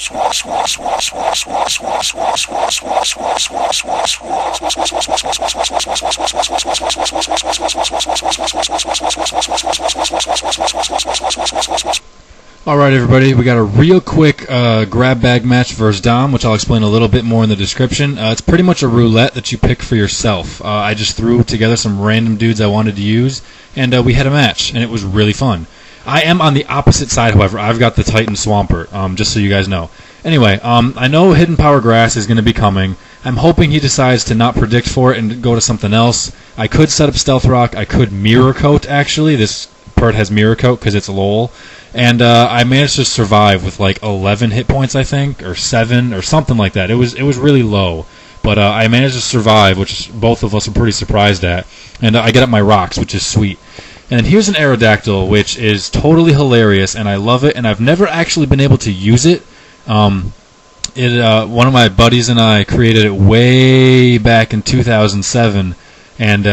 Alright everybody, we got a real quick grab bag match versus Dom, which I'll explain a little bit more in the description. It's pretty much a roulette that you pick for yourself. I just threw together some random dudes I wanted to use, and we had a match, and it was really fun. I am on the opposite side, however. I've got the Titan Swampert, just so you guys know. Anyway, I know Hidden Power Grass is going to be coming. I'm hoping he decides to not predict for it and go to something else. I could set up Stealth Rock. I could Mirror Coat, actually. This Pert has Mirror Coat because it's LOL. And I managed to survive with like 11 hit points, I think, or 7, or something like that. It was really low. But I managed to survive, which both of us are pretty surprised at. And I get up my rocks, which is sweet. And here's an Aerodactyl, which is totally hilarious, and I love it, and I've never actually been able to use it. One of my buddies and I created it way back in 2007, and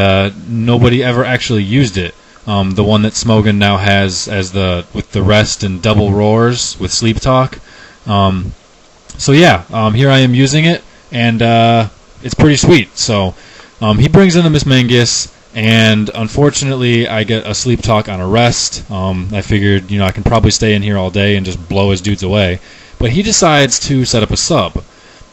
nobody ever actually used it. The one that Smogan now has with the rest and double roars with sleep talk. So yeah, here I am using it, and it's pretty sweet. So he brings in the Miss Mangus, and unfortunately I get a sleep talk on a rest. I figured, I can probably stay in here all day and just blow his dudes away. But he decides to set up a sub,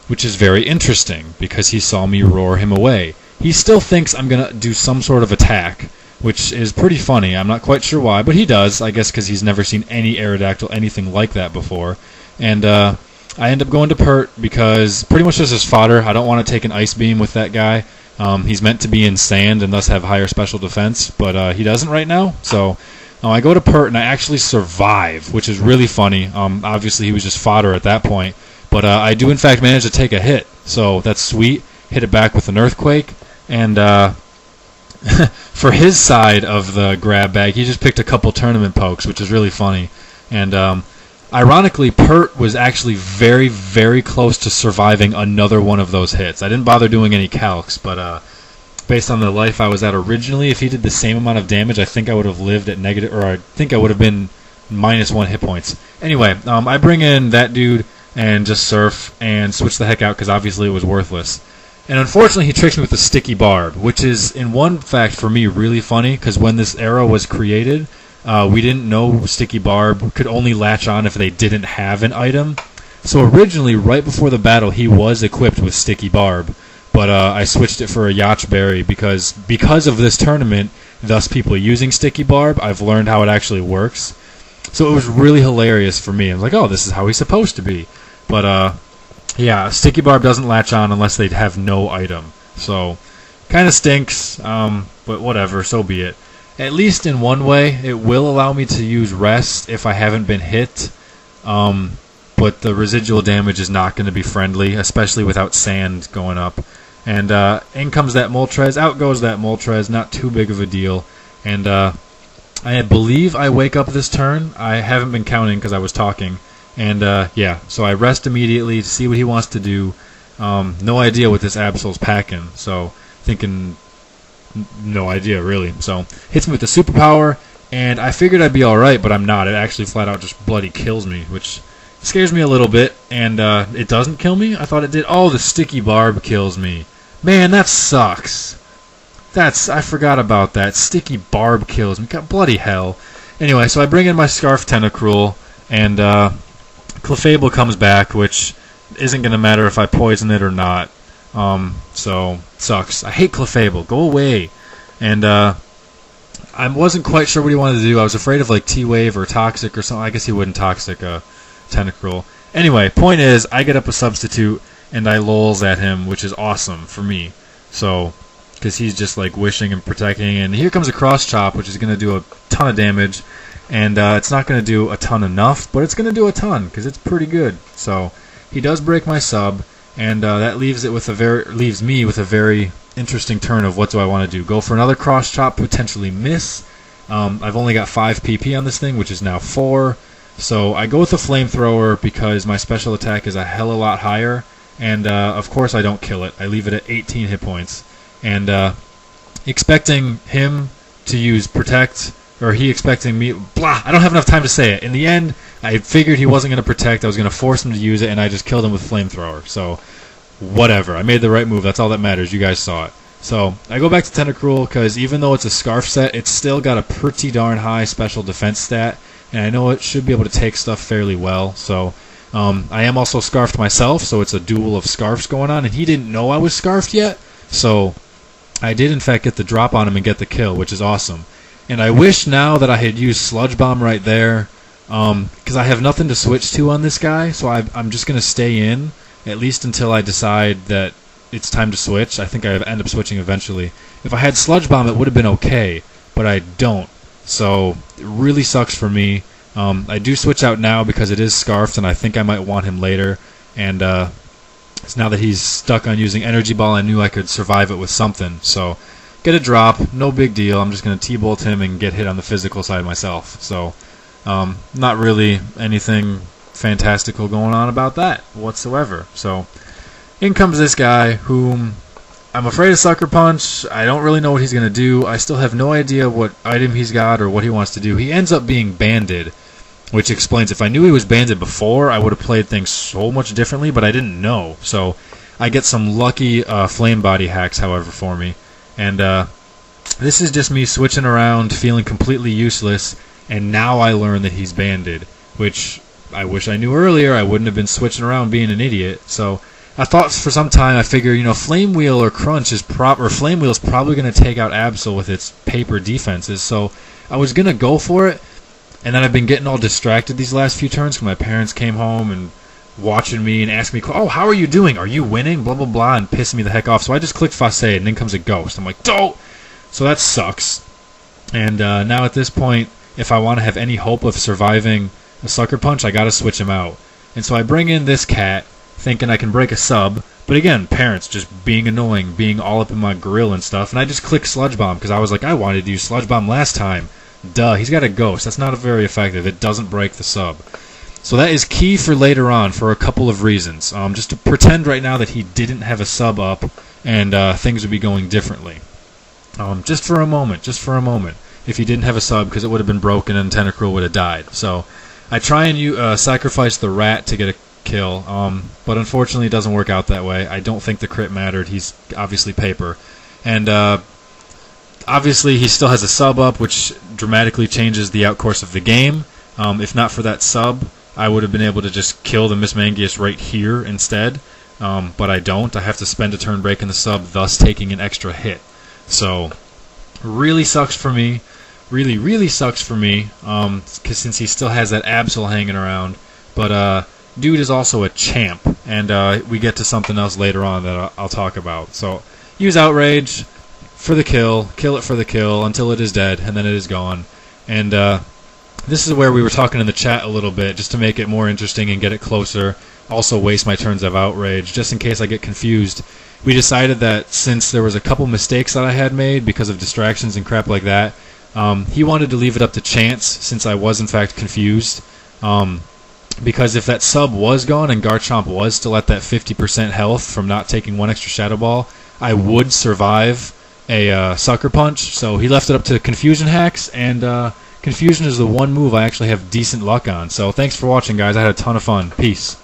which is very interesting because he saw me roar him away. He still thinks I'm going to do some sort of attack, which is pretty funny. I'm not quite sure why, but he does, I guess because he's never seen any Aerodactyl, anything like that before. And I end up going to Pert because pretty much just as fodder. I don't want to take an Ice Beam with that guy. He's meant to be in sand and thus have higher special defense, but he doesn't right now. So I go to Pert and I actually survive, which is really funny. Obviously, he was just fodder at that point. But I do, in fact, manage to take a hit. So that's sweet. Hit it back with an Earthquake. And for his side of the grab bag, he just picked a couple tournament pokes, which is really funny. And ironically, Pert was actually very, very close to surviving another one of those hits. I didn't bother doing any calcs, but based on the life I was at originally, if he did the same amount of damage, I think I would have lived at negative, or I think I would have been -1 hit points. Anyway, I bring in that dude and just surf and switch the heck out because obviously it was worthless. And unfortunately, he tricks me with the Sticky Barb, which is, in one fact, for me, really funny because when this arrow was created, we didn't know Sticky Barb could only latch on if they didn't have an item. So originally, right before the battle, he was equipped with Sticky Barb. But I switched it for a Yacht Berry because of this tournament, thus people using Sticky Barb, I've learned how it actually works. So it was really hilarious for me. I was like, oh, this is how he's supposed to be. But yeah, Sticky Barb doesn't latch on unless they have no item. So kind of stinks, but whatever, so be it. At least in one way, it will allow me to use Rest if I haven't been hit. But the residual damage is not going to be friendly, especially without sand going up. And in comes that Moltres, out goes that Moltres, not too big of a deal. And I believe I wake up this turn. I haven't been counting because I was talking. And yeah, so I rest immediately to see what he wants to do. No idea what this Absol's packing, so thinking no idea really. So hits me with the superpower, and I figured I'd be alright, but I'm not. It actually flat out just bloody kills me, which scares me a little bit. And it doesn't kill me? I thought it did. Oh, the Sticky Barb kills me. Man, that sucks. I forgot about that. Sticky Barb kills me. God, bloody hell. Anyway, so I bring in my Scarf Tentacruel, and Clefable comes back, which isn't going to matter if I poison it or not. So, sucks. I hate Clefable. Go away. And I wasn't quite sure what he wanted to do. I was afraid of like T-Wave or Toxic or something. I guess he wouldn't Toxic Tentacruel. Anyway, point is, I get up a substitute, and I lols at him, which is awesome for me. So, because he's just like wishing and protecting. And here comes a Cross Chop, which is going to do a ton of damage. And it's not going to do a ton enough, but it's going to do a ton, because it's pretty good. So, he does break my sub, and that leaves me with a very interesting turn of what do I want to do. Go for another Cross Chop, potentially miss. I've only got 5 PP on this thing, which is now 4. So I go with the Flamethrower because my special attack is a hell of a lot higher. And of course I don't kill it. I leave it at 18 hit points. And expecting him to use Protect, or he expecting me, blah, I don't have enough time to say it. In the end, I figured he wasn't going to protect, I was going to force him to use it, and I just killed him with flamethrower. So, whatever. I made the right move, that's all that matters, you guys saw it. So, I go back to Tentacruel, because even though it's a Scarf set, it's still got a pretty darn high special defense stat, and I know it should be able to take stuff fairly well, so I am also Scarfed myself, so it's a duel of Scarfs going on, and he didn't know I was Scarfed yet, so I did in fact get the drop on him and get the kill, which is awesome. And I wish now that I had used Sludge Bomb right there, because I have nothing to switch to on this guy, so I'm just going to stay in, at least until I decide that it's time to switch. I think I end up switching eventually. If I had Sludge Bomb, it would have been okay, but I don't. So it really sucks for me. I do switch out now because it is Scarfed, and I think I might want him later. And it's now that he's stuck on using Energy Ball, I knew I could survive it with something. So get a drop, no big deal. I'm just going to T-bolt him and get hit on the physical side myself. So not really anything fantastical going on about that whatsoever. So in comes this guy whom I'm afraid of Sucker Punch. I don't really know what he's going to do. I still have no idea what item he's got or what he wants to do. He ends up being banded, which explains if I knew he was banded before, I would have played things so much differently, but I didn't know. So I get some lucky flame body hacks, however, for me. And this is just me switching around, feeling completely useless, and now I learn that he's banded, which I wish I knew earlier. I wouldn't have been switching around being an idiot. So I thought for some time, I figured, Flame Wheel or Crunch is Flame Wheel is probably going to take out Absol with its paper defenses, so I was going to go for it, and then I've been getting all distracted these last few turns because my parents came home and watching me and asked me, oh, how are you doing? Are you winning? Blah, blah, blah, and pissing me the heck off, so I just clicked Facade, and then comes a Ghost. I'm like, don't! So that sucks. And now at this point, if I want to have any hope of surviving a Sucker Punch, I got to switch him out. And so I bring in this cat, thinking I can break a sub, but again, parents just being annoying, being all up in my grill and stuff, and I just clicked Sludge Bomb because I was like, I wanted to use Sludge Bomb last time. Duh, he's got a Ghost. That's not very effective. It doesn't break the sub. So that is key for later on for a couple of reasons. Just to pretend right now that he didn't have a sub up and things would be going differently. Just for a moment, if he didn't have a sub, because it would have been broken and Tentacruel would have died. So I try and sacrifice the rat to get a kill, but unfortunately it doesn't work out that way. I don't think the crit mattered. He's obviously paper, and obviously he still has a sub up, which dramatically changes the outcourse of the game. If not for that sub, I would have been able to just kill the Miss Mangius right here instead, but I don't. I have to spend a turn breaking the sub, thus taking an extra hit. So really sucks for me. Really sucks for me, because since he still has that Absol hanging around, but dude is also a champ, and we get to something else later on that I'll talk about. So use Outrage for the kill it for the kill until it is dead, and then it is gone. And this is where we were talking in the chat a little bit, just to make it more interesting and get it closer. Also waste my turns of Outrage, just in case I get confused. We decided that since there was a couple mistakes that I had made because of distractions and crap like that, he wanted to leave it up to chance, since I was in fact confused. Because if that sub was gone and Garchomp was still at that 50% health from not taking one extra Shadow Ball, I would survive a Sucker Punch. So he left it up to Confusion hacks, and Confusion is the one move I actually have decent luck on. So thanks for watching, guys. I had a ton of fun. Peace.